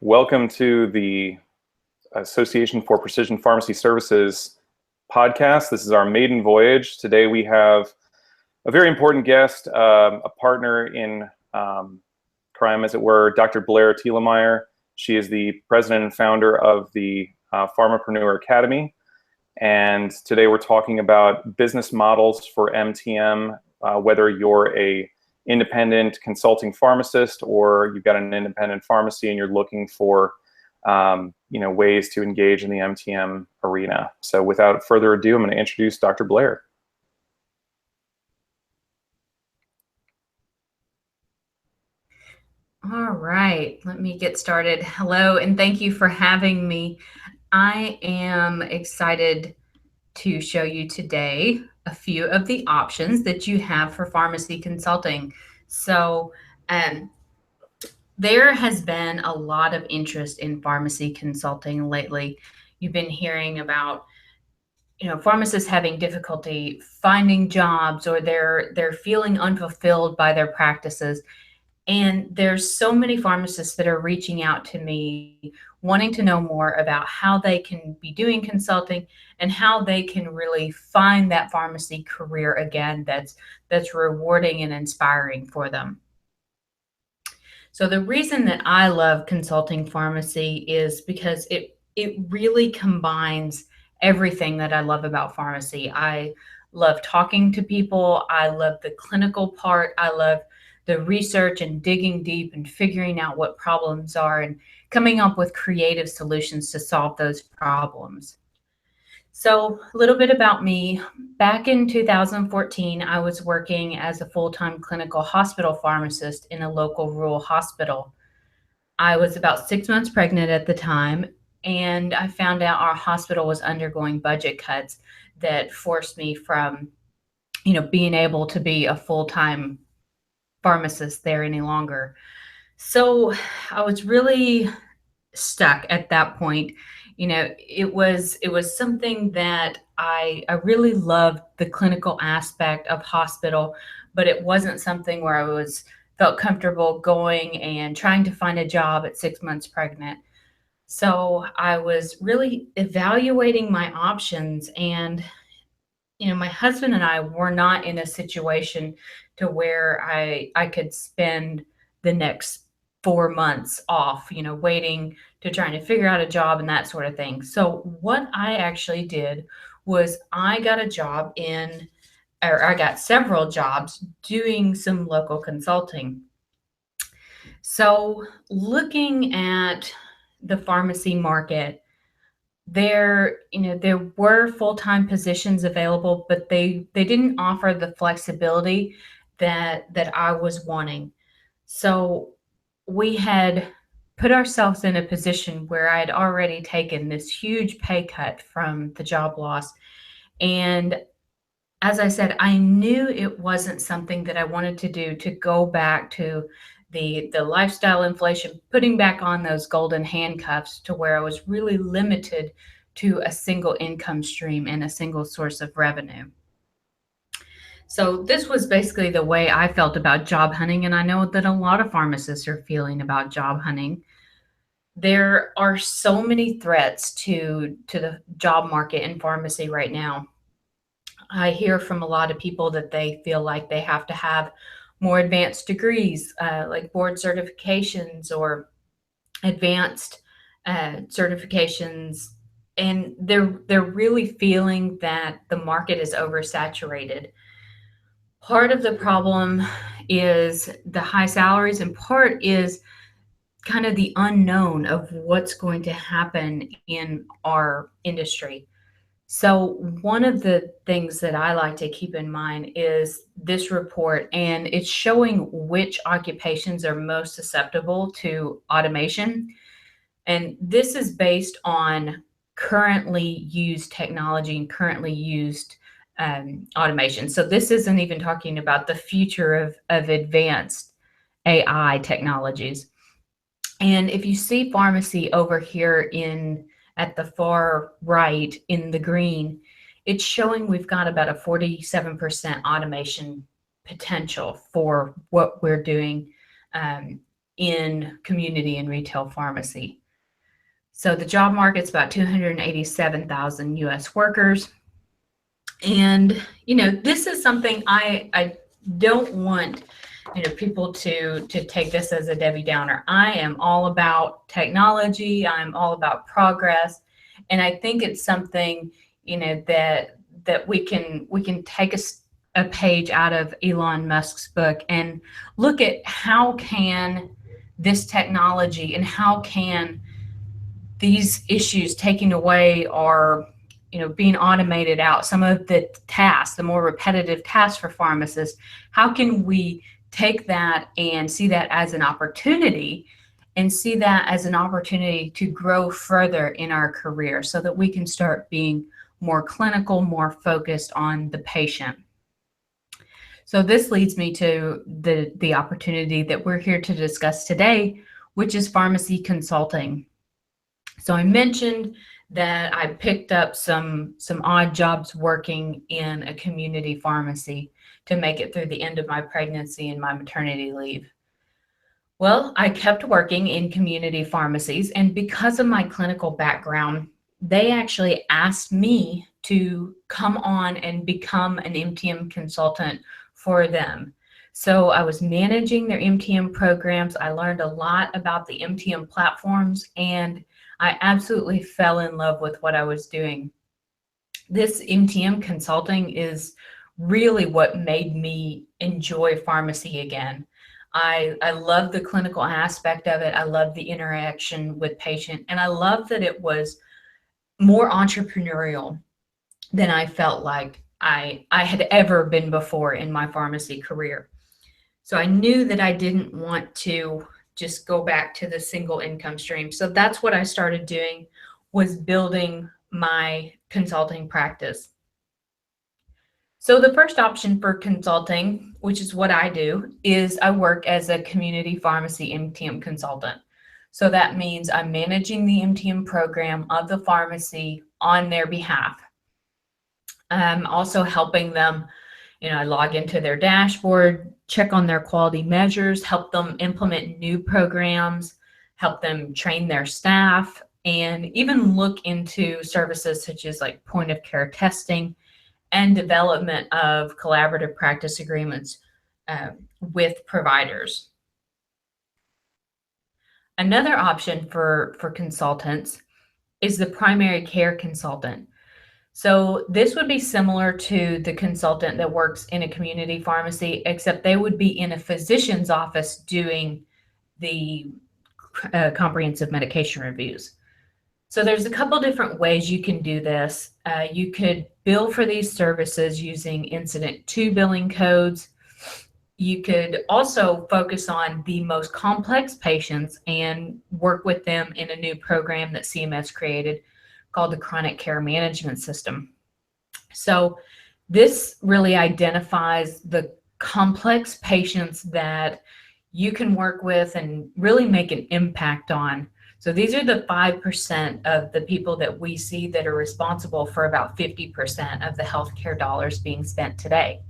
Welcome to the Association for Precision Pharmacy Services podcast. This is our maiden voyage. Today we have a very important guest, a partner in crime, as it were, Dr. Blair Thielemeir. She is the president and founder of the Pharmapreneur Academy. And today we're talking about business models for MTM, whether you're a independent consulting pharmacist or you've got an independent pharmacy and you're looking for ways to engage in the MTM arena. So without further ado, I'm going to introduce Dr. Blair. All right, let me get started. Hello, and thank you for having me. I am excited to show you today a few of the options that you have for pharmacy consulting. So there has been a lot of interest in pharmacy consulting lately. You've been hearing about pharmacists having difficulty finding jobs, or they're feeling unfulfilled by their practices. And there's so many pharmacists that are reaching out to me wanting to know more about how they can be doing consulting and how they can really find that pharmacy career again that's rewarding and inspiring for them. So the reason that I love consulting pharmacy is because it really combines everything that I love about pharmacy. I love talking to people. I love the clinical part. I love the research and digging deep and figuring out what problems are and coming up with creative solutions to solve those problems. So a little bit about me. Back in 2014, I was working as a full-time clinical hospital pharmacist in a local rural hospital. I was about 6 months pregnant at the time, and I found out our hospital was undergoing budget cuts that forced me from, being able to be a full-time pharmacist there any longer. So I was really stuck at that point. It was something that I really loved, the clinical aspect of hospital, but it wasn't something where I felt comfortable going and trying to find a job at 6 months pregnant. So I was really evaluating my options, and my husband and I were not in a situation to where I could spend the next 4 months off, waiting to trying to figure out a job and that sort of thing. So what I actually did was I got several jobs doing some local consulting. So looking at the pharmacy market, there were full-time positions available, but they didn't offer the flexibility that I was wanting. So we had put ourselves in a position where I had already taken this huge pay cut from the job loss. And as I said, I knew it wasn't something that I wanted to do, to go back to the lifestyle inflation, putting back on those golden handcuffs to where I was really limited to a single income stream and a single source of revenue. So this was basically the way I felt about job hunting, and I know that a lot of pharmacists are feeling about job hunting. There are so many threats to the job market in pharmacy right now. I hear from a lot of people that they feel like they have to have more advanced degrees, like board certifications or advanced certifications, and they're really feeling that the market is oversaturated. Part of the problem is the high salaries, and part is kind of the unknown of what's going to happen in our industry. So one of the things that I like to keep in mind is this report, and it's showing which occupations are most susceptible to automation. And this is based on currently used technology and currently used automation. So this isn't even talking about the future of advanced AI technologies. And if you see pharmacy over here at the far right in the green, it's showing we've got about a 47% automation potential for what we're doing in community and retail pharmacy. So the job market's about 287,000 US workers. And, this is something I don't want, people to take this as a Debbie Downer. I am all about technology. I'm all about progress. And I think it's something, that we can take a page out of Elon Musk's book and look at how can this technology and how can these issues taken away or being automated out, some of the tasks, the more repetitive tasks for pharmacists, how can we take that and see that as an opportunity and see that as an opportunity to grow further in our career so that we can start being more clinical, more focused on the patient. So this leads me to the opportunity that we're here to discuss today, which is pharmacy consulting. So I mentioned that I picked up some odd jobs working in a community pharmacy to make it through the end of my pregnancy and my maternity leave. Well, I kept working in community pharmacies, and because of my clinical background, they actually asked me to come on and become an MTM consultant for them. So I was managing their MTM programs. I learned a lot about the MTM platforms, and I absolutely fell in love with what I was doing. This MTM consulting is really what made me enjoy pharmacy again. I love the clinical aspect of it. I love the interaction with patient, and I love that it was more entrepreneurial than I felt like I had ever been before in my pharmacy career. So I knew that I didn't want to just go back to the single income stream. So that's what I started doing, was building my consulting practice. So the first option for consulting, which is what I do, is I work as a community pharmacy MTM consultant. So that means I'm managing the MTM program of the pharmacy on their behalf. I'm also helping them, I log into their dashboard, check on their quality measures, help them implement new programs, help them train their staff, and even look into services such as like point of care testing and development of collaborative practice agreements with providers. Another option for consultants is the primary care consultant. So this would be similar to the consultant that works in a community pharmacy, except they would be in a physician's office doing the comprehensive medication reviews. So there's a couple different ways you can do this. You could bill for these services using Incident to billing codes. You could also focus on the most complex patients and work with them in a new program that CMS created called the Chronic Care Management System. So this really identifies the complex patients that you can work with and really make an impact on. So these are the 5% of the people that we see that are responsible for about 50% of the healthcare dollars being spent today.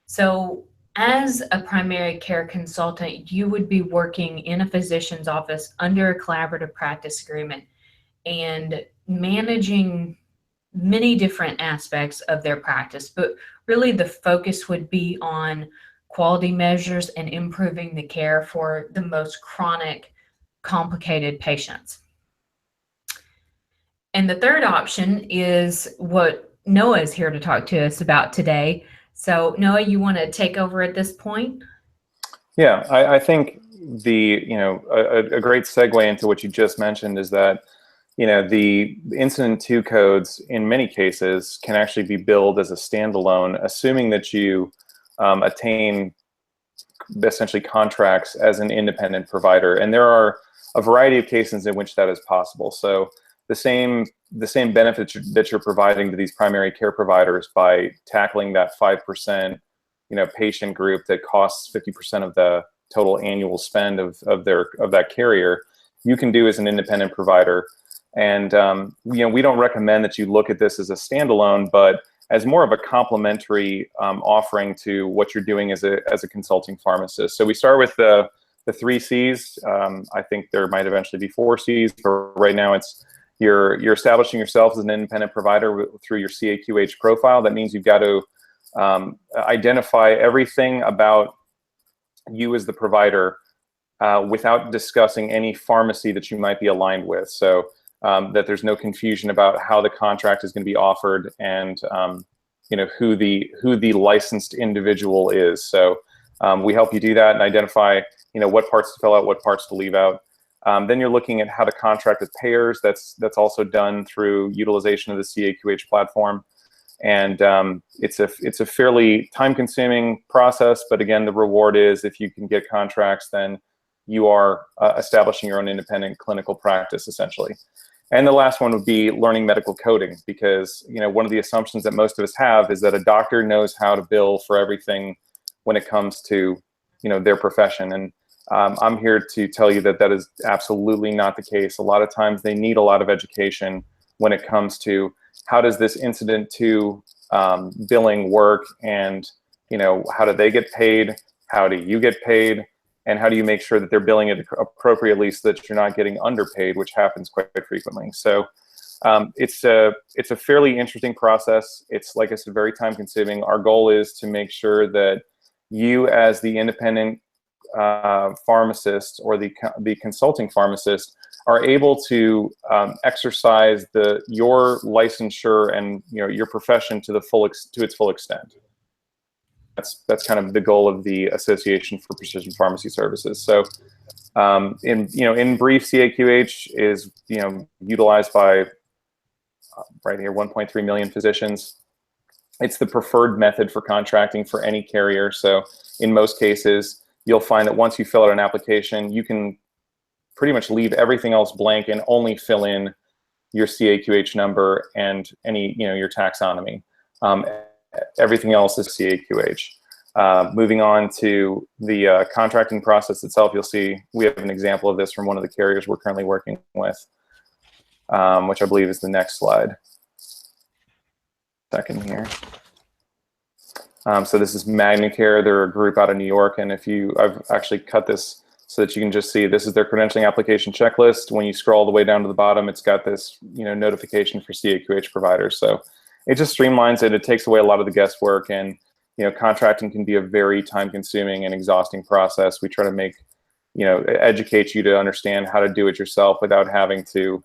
So as a primary care consultant, you would be working in a physician's office under a collaborative practice agreement and managing many different aspects of their practice, but really the focus would be on quality measures and improving the care for the most chronic, complicated patients. And the third option is what Noah is here to talk to us about today. So Noah, you want to take over at this point? Yeah, I think a great segue into what you just mentioned is that the Incident to codes in many cases can actually be billed as a standalone, assuming that you attain essentially contracts as an independent provider. And there are a variety of cases in which that is possible. So the same benefits that you're providing to these primary care providers by tackling that 5% patient group that costs 50% of the total annual spend of that carrier, you can do as an independent provider. And we don't recommend that you look at this as a standalone, but as more of a complementary offering to what you're doing as a consulting pharmacist. So we start with the the 3 C's. I think there might eventually be 4 C's, but right now it's you're establishing yourself as an independent provider through your CAQH profile. That means you've got to identify everything about you as the provider without discussing any pharmacy that you might be aligned with. So that there's no confusion about how the contract is going to be offered, and who the licensed individual is. So we help you do that and identify what parts to fill out, what parts to leave out. Then you're looking at how to contract with payers. That's also done through utilization of the CAQH platform. And it's a fairly time-consuming process, but again, the reward is if you can get contracts, then you are establishing your own independent clinical practice, essentially. And the last one would be learning medical coding, because one of the assumptions that most of us have is that a doctor knows how to bill for everything when it comes to their profession. And I'm here to tell you that that is absolutely not the case. A lot of times they need a lot of education when it comes to how does this incident to billing work, and how do they get paid, how do you get paid, and how do you make sure that they're billing it appropriately so that you're not getting underpaid, which happens quite frequently. So it's a fairly interesting process. It's, like I said, very time consuming. Our goal is to make sure that you as the independent pharmacist or the consulting pharmacist are able to exercise your licensure and your profession to its full extent. That's kind of the goal of the Association for Precision Pharmacy Services. So in brief, CAQH is utilized by right here 1.3 million physicians. It's the preferred method for contracting for any carrier. So in most cases, you'll find that once you fill out an application, you can pretty much leave everything else blank and only fill in your CAQH number and any your taxonomy. Everything else is CAQH. Moving on to the contracting process itself, you'll see we have an example of this from one of the carriers we're currently working with, which I believe is the next slide. Second here. So this is MagnaCare. They're a group out of New York, and I've actually cut this so that you can just see this is their credentialing application checklist. When you scroll all the way down to the bottom, it's got this notification for CAQH providers. So it just streamlines it. It takes away a lot of the guesswork, and contracting can be a very time-consuming and exhausting process. We try to make educate you to understand how to do it yourself without having to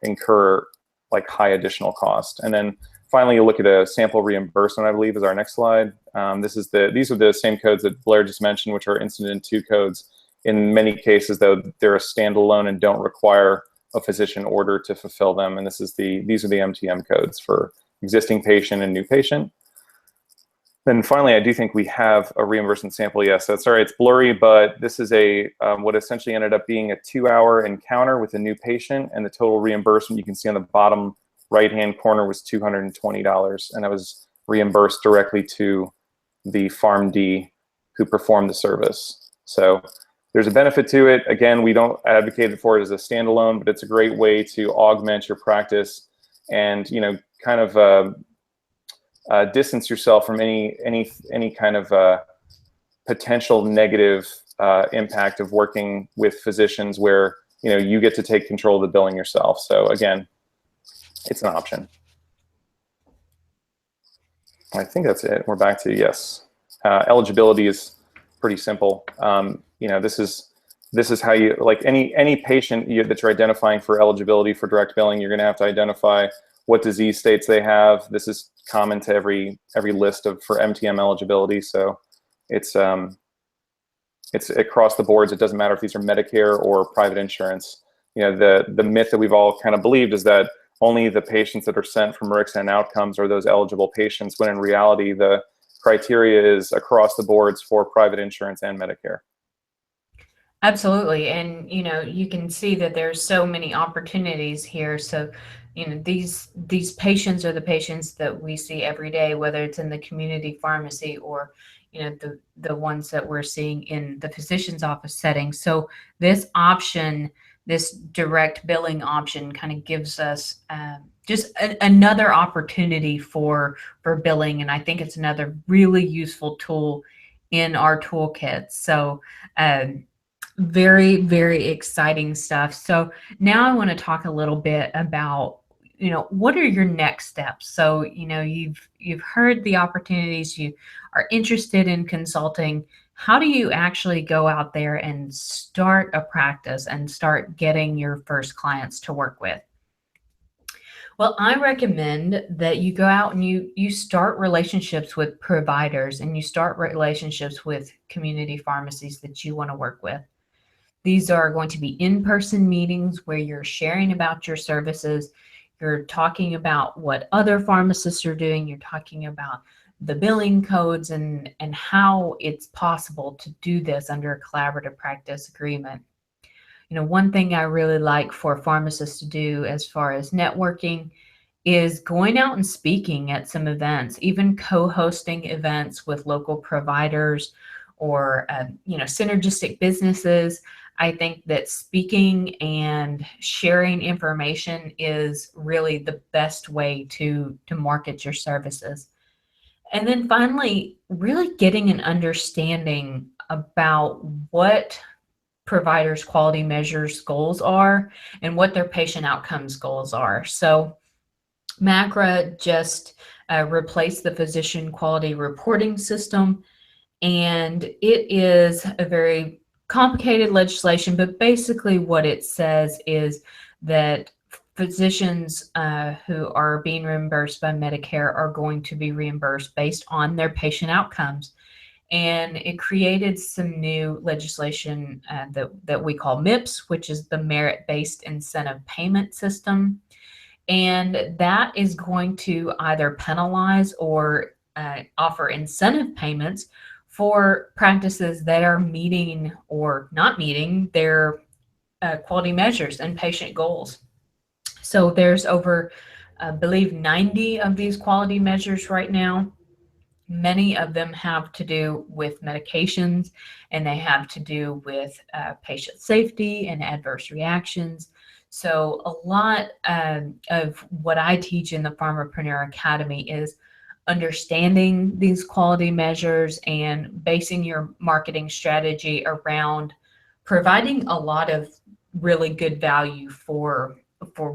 incur like high additional cost. And then finally, you'll look at a sample reimbursement, I believe, is our next slide. These are the same codes that Blair just mentioned, which are incident 2 codes. In many cases, though, they're a standalone and don't require a physician order to fulfill them. And these are the MTM codes for existing patient and new patient. Then finally, I do think we have a reimbursement sample. Yes, that's all right. It's blurry, but this is what essentially ended up being a 2-hour encounter with a new patient, and the total reimbursement you can see on the bottom right-hand corner was $220, and that was reimbursed directly to the PharmD who performed the service. So there's a benefit to it. Again, we don't advocate for it as a standalone, but it's a great way to augment your practice and kind of distance yourself from any kind of potential negative impact of working with physicians where you get to take control of the billing yourself. So again, it's an option. I think that's it. We're back to yes. Eligibility is pretty simple. This is how you, like any patient that you're identifying for eligibility for direct billing, you're going to have to identify what disease states they have. This is common to every list for MTM eligibility. So it's across the boards. It doesn't matter if these are Medicare or private insurance. The myth that we've all kind of believed is that only the patients that are sent from RICS and Outcomes are those eligible patients, when in reality, the criteria is across the boards for private insurance and Medicare. Absolutely. And, you can see that there's so many opportunities here. So, these patients are the patients that we see every day, whether it's in the community pharmacy or, the ones that we're seeing in the physician's office setting. So this option, this direct billing option, kind of gives us just another opportunity for billing. And I think it's another really useful tool in our toolkit. So Very, very exciting stuff. So now I want to talk a little bit about, what are your next steps? So, you've heard the opportunities, you are interested in consulting. How do you actually go out there and start a practice and start getting your first clients to work with? Well, I recommend that you go out and you start relationships with providers, and you start relationships with community pharmacies that you want to work with. These are going to be in-person meetings where you're sharing about your services. You're talking about what other pharmacists are doing. You're talking about the billing codes and how it's possible to do this under a collaborative practice agreement. One thing I really like for pharmacists to do as far as networking is going out and speaking at some events, even co-hosting events with local providers or synergistic businesses. I think that speaking and sharing information is really the best way to market your services. And then finally, really getting an understanding about what providers' quality measures goals are and what their patient outcomes goals are. So MACRA just replaced the physician quality reporting system, and it is a very complicated legislation, but basically what it says is that physicians who are being reimbursed by Medicare are going to be reimbursed based on their patient outcomes. And it created some new legislation that we call MIPS, which is the Merit-Based Incentive Payment System. And that is going to either penalize or offer incentive payments for practices that are meeting or not meeting their quality measures and patient goals. So there's over, I believe, 90 of these quality measures right now. Many of them have to do with medications, and they have to do with patient safety and adverse reactions. So a lot of what I teach in the Pharmapreneur Academy is understanding these quality measures and basing your marketing strategy around providing a lot of really good value for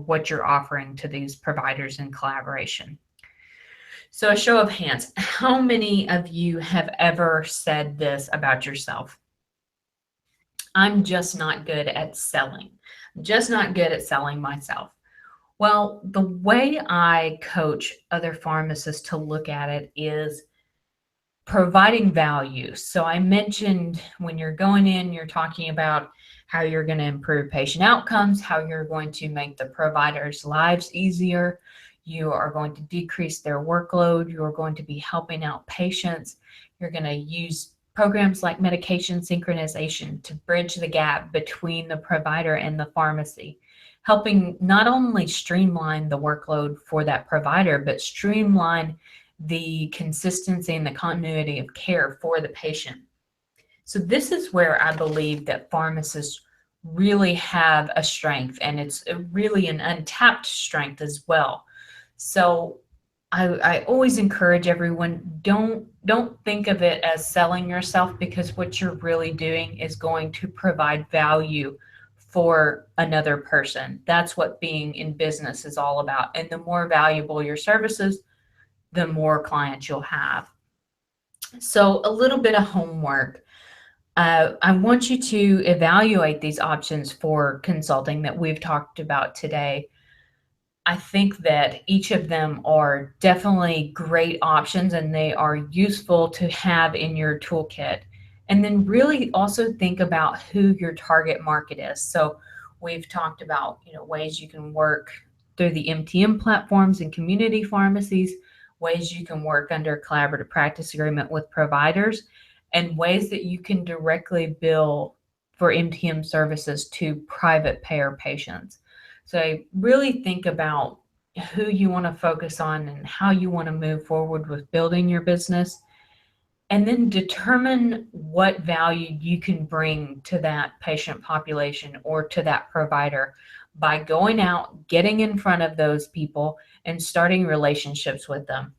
what you're offering to these providers in collaboration. So a show of hands, how many of you have ever said this about yourself? I'm just not good at selling. I'm just not good at selling myself. Well, the way I coach other pharmacists to look at it is providing value. So I mentioned when you're going in, you're talking about how you're going to improve patient outcomes, how you're going to make the providers' lives easier. You are going to decrease their workload. You're going to be helping out patients. You're going to use programs like medication synchronization to bridge the gap between the provider and the pharmacy, helping not only streamline the workload for that provider, but streamline the consistency and the continuity of care for the patient. So this is where I believe that pharmacists really have a strength, and it's really an untapped strength as well. So I always encourage everyone, don't think of it as selling yourself, because what you're really doing is going to provide value for another person. That's what being in business is all about. And the more valuable your services, the more clients you'll have. So a little bit of homework. I want you to evaluate these options for consulting that we've talked about today. I think that each of them are definitely great options, and they are useful to have in your toolkit. And then really also think about who your target market is. So we've talked about, ways you can work through the MTM platforms and community pharmacies, ways you can work under collaborative practice agreement with providers, and ways that you can directly bill for MTM services to private payer patients. So really think about who you want to focus on and how you want to move forward with building your business, and then determine what value you can bring to that patient population or to that provider by going out, getting in front of those people and starting relationships with them.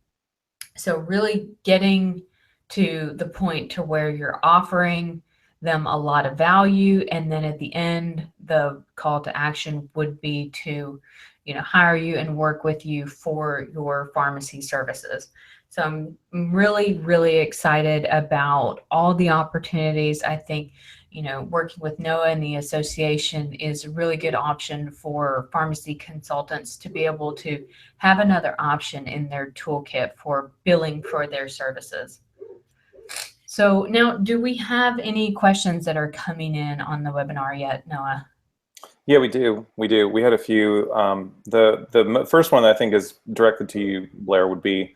So really getting to the point to where you're offering them a lot of value. And then at the end, the call to action would be to, hire you and work with you for your pharmacy services. So I'm really, really excited about all the opportunities. I think, working with NOAA and the association is a really good option for pharmacy consultants to be able to have another option in their toolkit for billing for their services. So now, do we have any questions that are coming in on the webinar yet, Noah? Yeah, we do. We had a few. The first one that I think is directed to you, Blair, would be,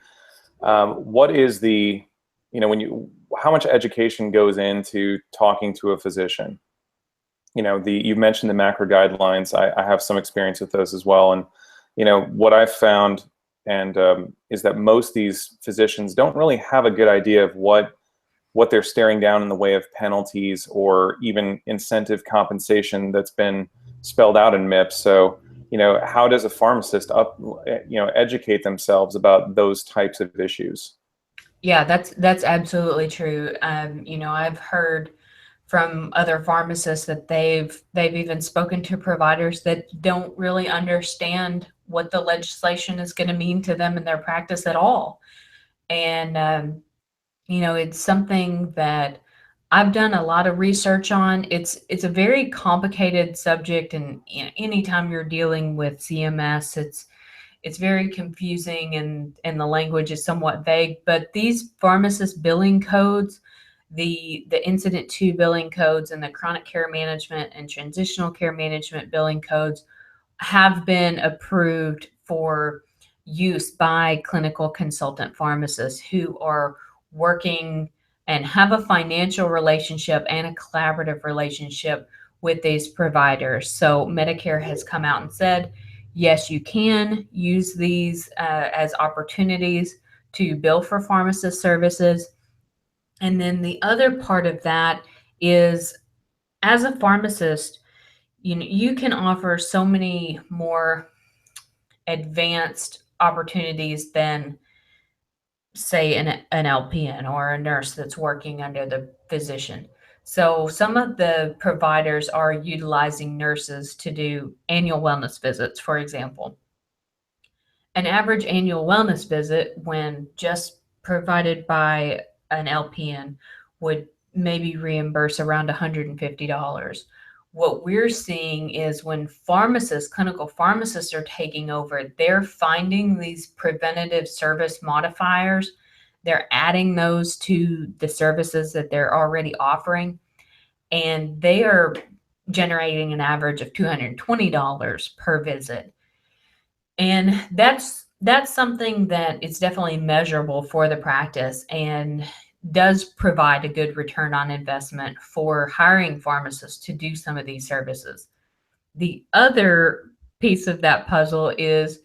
what is the, how much education goes into talking to a physician? You mentioned the macro guidelines. I have some experience with those as well. And, what I've found is that most of these physicians don't really have a good idea of what they're staring down in the way of penalties or even incentive compensation that's been spelled out in MIPS. So, how does a pharmacist educate themselves about those types of issues? Yeah, that's absolutely true. I've heard from other pharmacists that they've even spoken to providers that don't really understand what the legislation is going to mean to them in their practice at all. And it's something that I've done a lot of research on. It's a very complicated subject, and anytime you're dealing with CMS, it's very confusing, and the language is somewhat vague. But these pharmacist billing codes, the Incident 2 billing codes, and the chronic care management and transitional care management billing codes have been approved for use by clinical consultant pharmacists who are working and have a financial relationship and a collaborative relationship with these providers. So Medicare has come out and said, yes, you can use these as opportunities to bill for pharmacist services. And then the other part of that is, as a pharmacist, you can offer so many more advanced opportunities than, say, an LPN or a nurse that's working under the physician. So some of the providers are utilizing nurses to do annual wellness visits, for example. An average annual wellness visit, when just provided by an LPN, would maybe reimburse around $150. What we're seeing is when clinical pharmacists are taking over, they're finding these preventative service modifiers. They're adding those to the services that they're already offering, and they are generating an average of $220 per visit. And that's something that is definitely measurable for the practice and does provide a good return on investment for hiring pharmacists to do some of these services. The other piece of that puzzle is,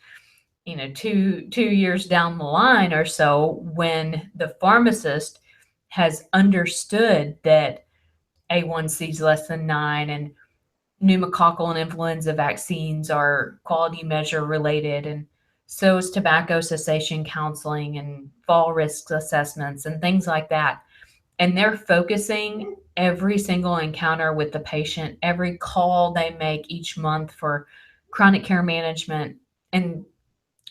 2 years down the line or so, when the pharmacist has understood that A1C is less than 9 and pneumococcal and influenza vaccines are quality measure related, and so is tobacco cessation counseling and fall risk assessments and things like that. And they're focusing every single encounter with the patient, every call they make each month for chronic care management, and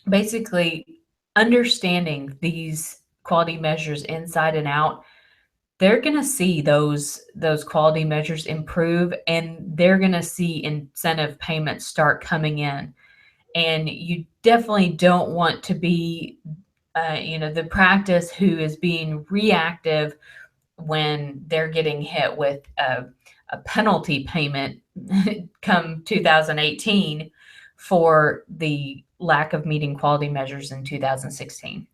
basically understanding these quality measures inside and out. They're going to see those quality measures improve, and they're going to see incentive payments start coming in. And you definitely don't want to be, the practice who is being reactive when they're getting hit with a penalty payment come 2018 for the lack of meeting quality measures in 2016.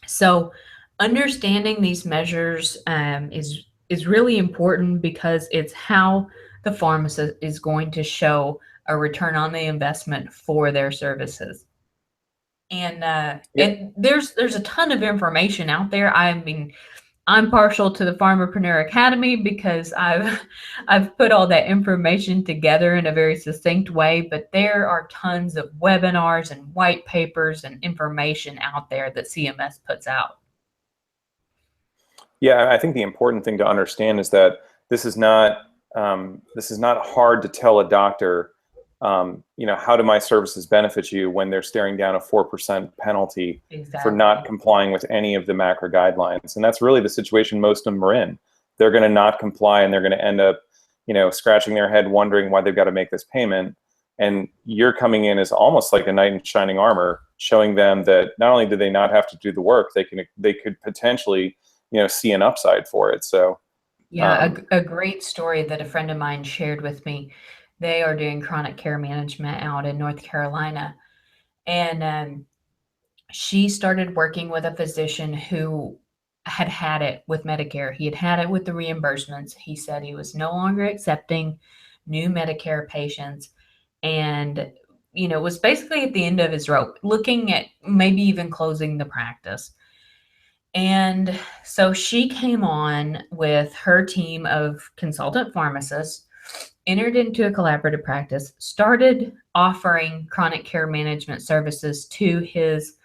So understanding these measures is really important, because it's how the pharmacist is going to show a return on the investment for their services. And there's a ton of information out there. I mean, I'm partial to the Pharmapreneur Academy because I've put all that information together in a very succinct way, but there are tons of webinars and white papers and information out there that CMS puts out. Yeah, I think the important thing to understand is that this is not hard to tell a doctor, how do my services benefit you when they're staring down a 4% penalty for not complying with any of the macro guidelines. And that's really the situation most of them are in. They're going to not comply, and they're going to end up, scratching their head wondering why they've got to make this payment. And you're coming in as almost like a knight in shining armor, showing them that not only do they not have to do the work, they could potentially, see an upside for it. So yeah, a great story that a friend of mine shared with me. They are doing chronic care management out in North Carolina. And she started working with a physician who had it with Medicare. He had it with the reimbursements. He said he was no longer accepting new Medicare patients, and was basically at the end of his rope, looking at maybe even closing the practice. And so she came on with her team of consultant pharmacists, entered into a collaborative practice, started offering chronic care management services to his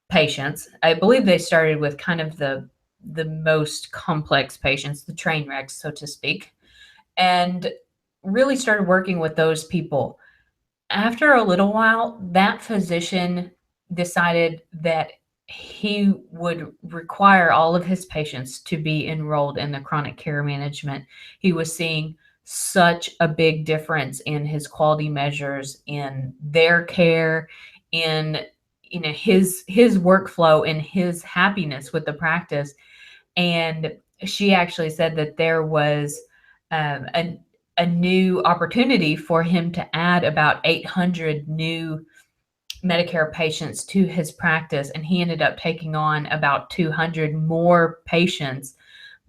patients. I believe they started with kind of the most complex patients, the train wrecks, so to speak, and really started working with those people. After a little while, that physician decided that he would require all of his patients to be enrolled in the chronic care management. He was seeing such a big difference in his quality measures, in their care, in his workflow, and his happiness with the practice. And she actually said that there was a new opportunity for him to add about 800 new Medicare patients to his practice, and he ended up taking on about 200 more patients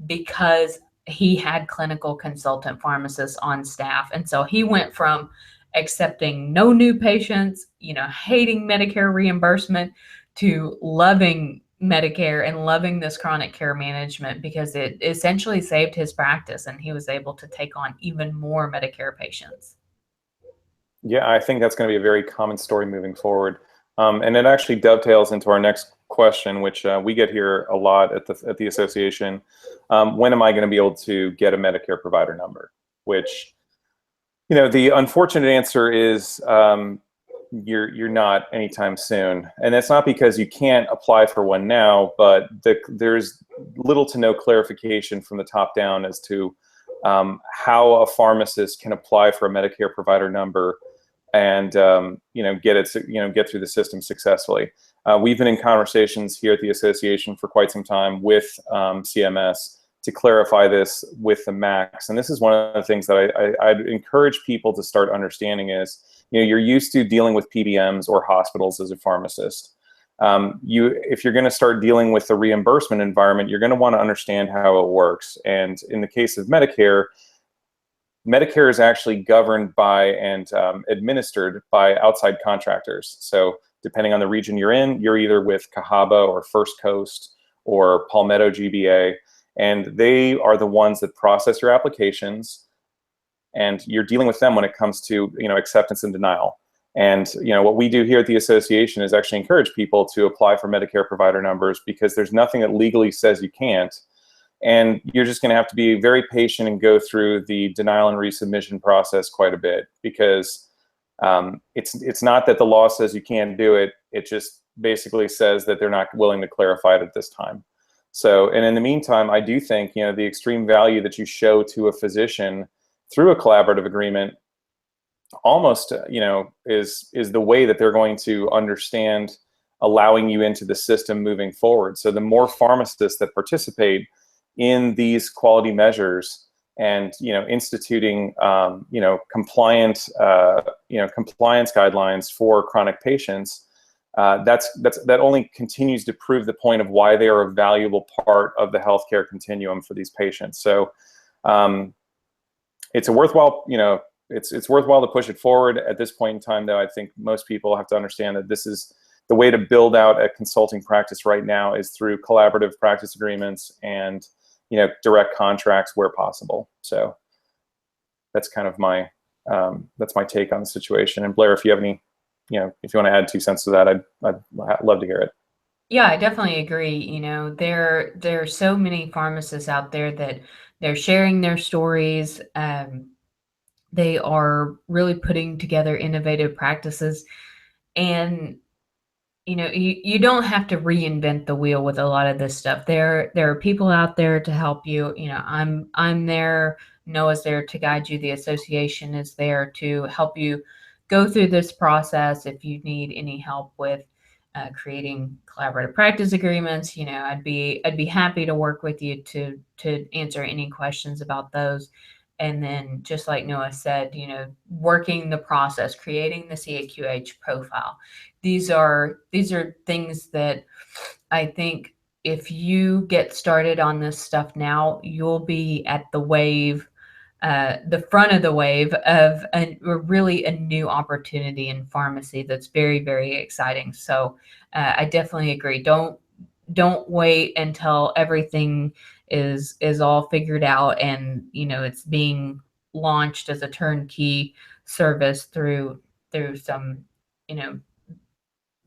because he had clinical consultant pharmacists on staff. And so he went from accepting no new patients, hating Medicare reimbursement, to loving Medicare and loving this chronic care management, because it essentially saved his practice and he was able to take on even more Medicare patients. Yeah, I think that's going to be a very common story moving forward. And it actually dovetails into our next question, which we get here a lot at the association. When am I going to be able to get a Medicare provider number? Which, the unfortunate answer is you're not anytime soon. And that's not because you can't apply for one now, but there's little to no clarification from the top down as to how a pharmacist can apply for a Medicare provider number and get through the system successfully. We've been in conversations here at the association for quite some time with CMS to clarify this with the MACs. And this is one of the things that I'd encourage people to start understanding is, you're used to dealing with PBMs or hospitals as a pharmacist. If you're going to start dealing with the reimbursement environment, you're going to want to understand how it works. And in the case of Medicare is actually governed by and administered by outside contractors. So depending on the region you're in, you're either with Cahaba or First Coast or Palmetto GBA, and they are the ones that process your applications, and you're dealing with them when it comes to acceptance and denial. And what we do here at the association is actually encourage people to apply for Medicare provider numbers, because there's nothing that legally says you can't. And you're just going to have to be very patient and go through the denial and resubmission process quite a bit, because it's not that the law says you can't do it. It just basically says that they're not willing to clarify it at this time. So, and in the meantime, I do think, the extreme value that you show to a physician through a collaborative agreement almost, is the way that they're going to understand allowing you into the system moving forward. So the more pharmacists that participate in these quality measures and instituting compliance guidelines for chronic patients, that only continues to prove the point of why they are a valuable part of the healthcare continuum for these patients. So it's a worthwhile it's worthwhile to push it forward. At this point in time, though, I think most people have to understand that this is the way to build out a consulting practice right now, is through collaborative practice agreements and direct contracts where possible. So that's kind of my take on the situation. And Blair, if you have any, if you want to add 2 cents to that, I'd love to hear it. Yeah, I definitely agree. There are so many pharmacists out there that they're sharing their stories. They are really putting together innovative practices. And you don't have to reinvent the wheel with a lot of this stuff. There are people out there to help you. I'm there. Noah's there to guide you. The association is there to help you go through this process. If you need any help with creating collaborative practice agreements, I'd be happy to work with you to answer any questions about those. And then, just like Noah said, working the process, creating the CAQH profile. These are things that I think if you get started on this stuff now, you'll be at the front of the wave of really a new opportunity in pharmacy that's very, very exciting. So I definitely agree. Don't wait until everything is all figured out and it's being launched as a turnkey service through some you know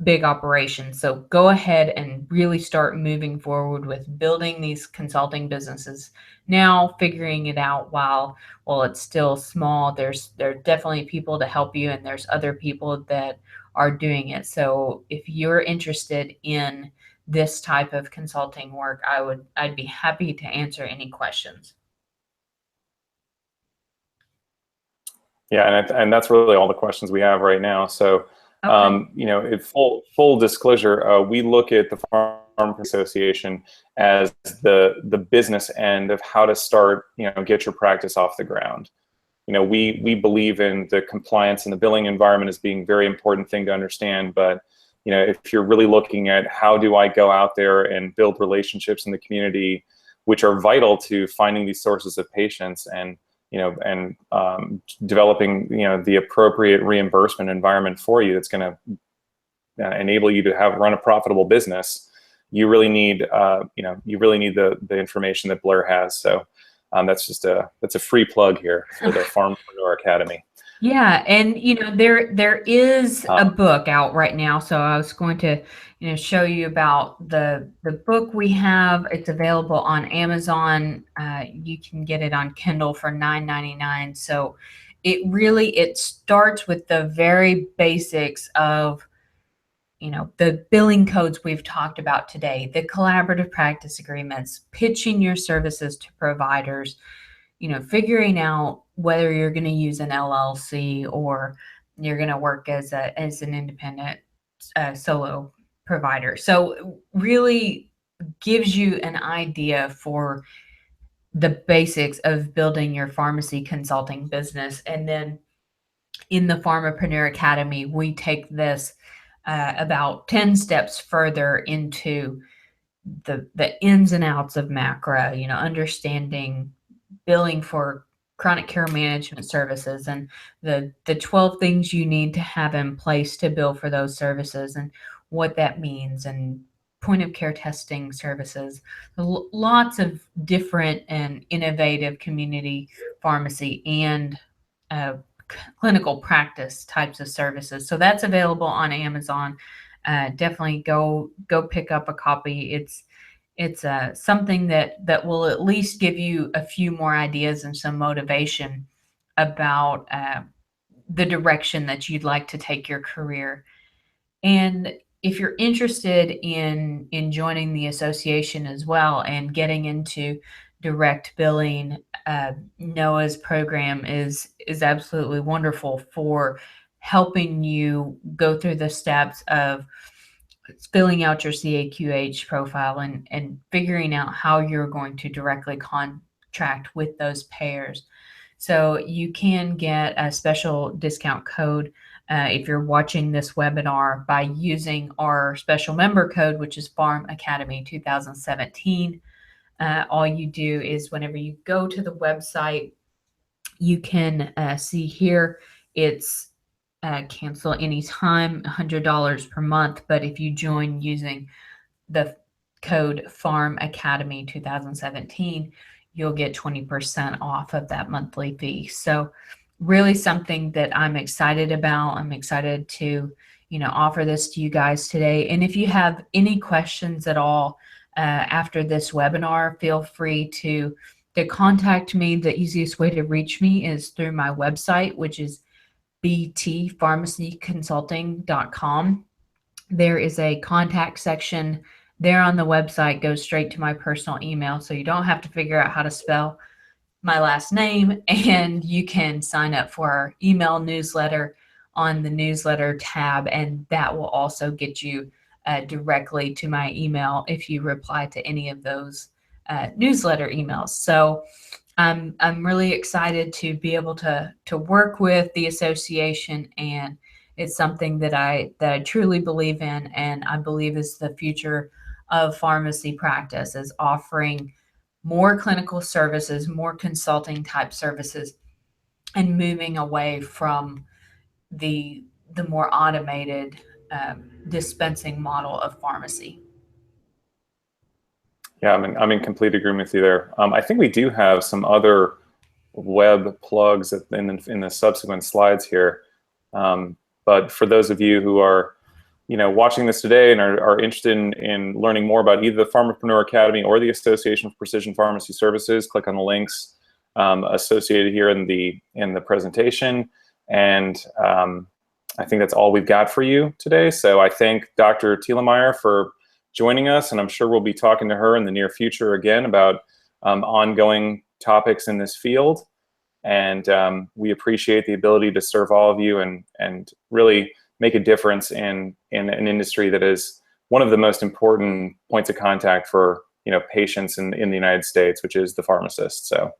big operations. So go ahead and really start moving forward with building these consulting businesses now, figuring it out while it's still small. There are definitely people to help you, and there's other people that are doing it. So if you're interested in this type of consulting work, I'd be happy to answer any questions. Yeah, and that's really all the questions we have right now. So, Okay. in full disclosure, we look at the Pharmapreneur Association as the business end of how to start, get your practice off the ground. We believe in the compliance and the billing environment as being a very important thing to understand. But if you're really looking at how do I go out there and build relationships in the community, which are vital to finding these sources of patients and developing the appropriate reimbursement environment for you that's going to enable you to run a profitable business, you really need the information that Blair has. So that's a free plug here for the Pharmapreneur Academy. Yeah, and there is a book out right now, so I was going to show you about the book we have. It's available on Amazon. You can get it on Kindle for $9.99. So it starts with the very basics of the billing codes we've talked about today, the collaborative practice agreements, pitching your services to providers, figuring out whether you're going to use an LLC or you're going to work as an independent solo provider. So really gives you an idea for the basics of building your pharmacy consulting business. And then in the Pharmapreneur Academy, we take this about 10 steps further into the ins and outs of MACRA, understanding billing for chronic care management services and the 12 things you need to have in place to bill for those services and what that means, and point of care testing services, lots of different and innovative community pharmacy and clinical practice types of services. So that's available on Amazon. Definitely go pick up a copy. It's something that will at least give you a few more ideas and some motivation about the direction that you'd like to take your career. And if you're interested in joining the association as well and getting into direct billing, Noah's program is absolutely wonderful for helping you go through the steps of filling out your CAQH profile and figuring out how you're going to directly contract with those payers. So you can get a special discount code if you're watching this webinar by using our special member code, which is Pharm Academy 2017. All you do is whenever you go to the website, you can see here it's cancel anytime, $100 per month. But if you join using the code Pharm Academy 2017, you'll get 20% off of that monthly fee. So really something that I'm excited about. I'm excited to, offer this to you guys today. And if you have any questions at all after this webinar, feel free to to contact me, the easiest way to reach me is through my website, which is btpharmacyconsulting.com. There is a contact section there on the website, goes straight to my personal email, so you don't have to figure out how to spell my last name, and you can sign up for our email newsletter on the newsletter tab, and that will also get you directly to my email if you reply to any of those newsletter emails. So I'm really excited to be able to work with the association, and it's something that I truly believe in, and I believe is the future of pharmacy practice, is offering more clinical services, more consulting type services, and moving away from the more automated dispensing model of pharmacy. Yeah, I'm in complete agreement with you there. I think we do have some other web plugs in the subsequent slides here. But for those of you who are, watching this today and are interested in learning more about either the Pharmapreneur Academy or the Association for Precision Pharmacy Services, click on the links associated here in the presentation. And I think that's all we've got for you today. So I thank Dr. Thielemeir for joining us, and I'm sure we'll be talking to her in the near future again about ongoing topics in this field. And we appreciate the ability to serve all of you and really make a difference in an industry that is one of the most important points of contact for patients in the United States, which is the pharmacist. So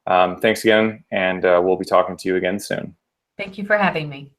thanks again, and we'll be talking to you again soon. Thank you for having me.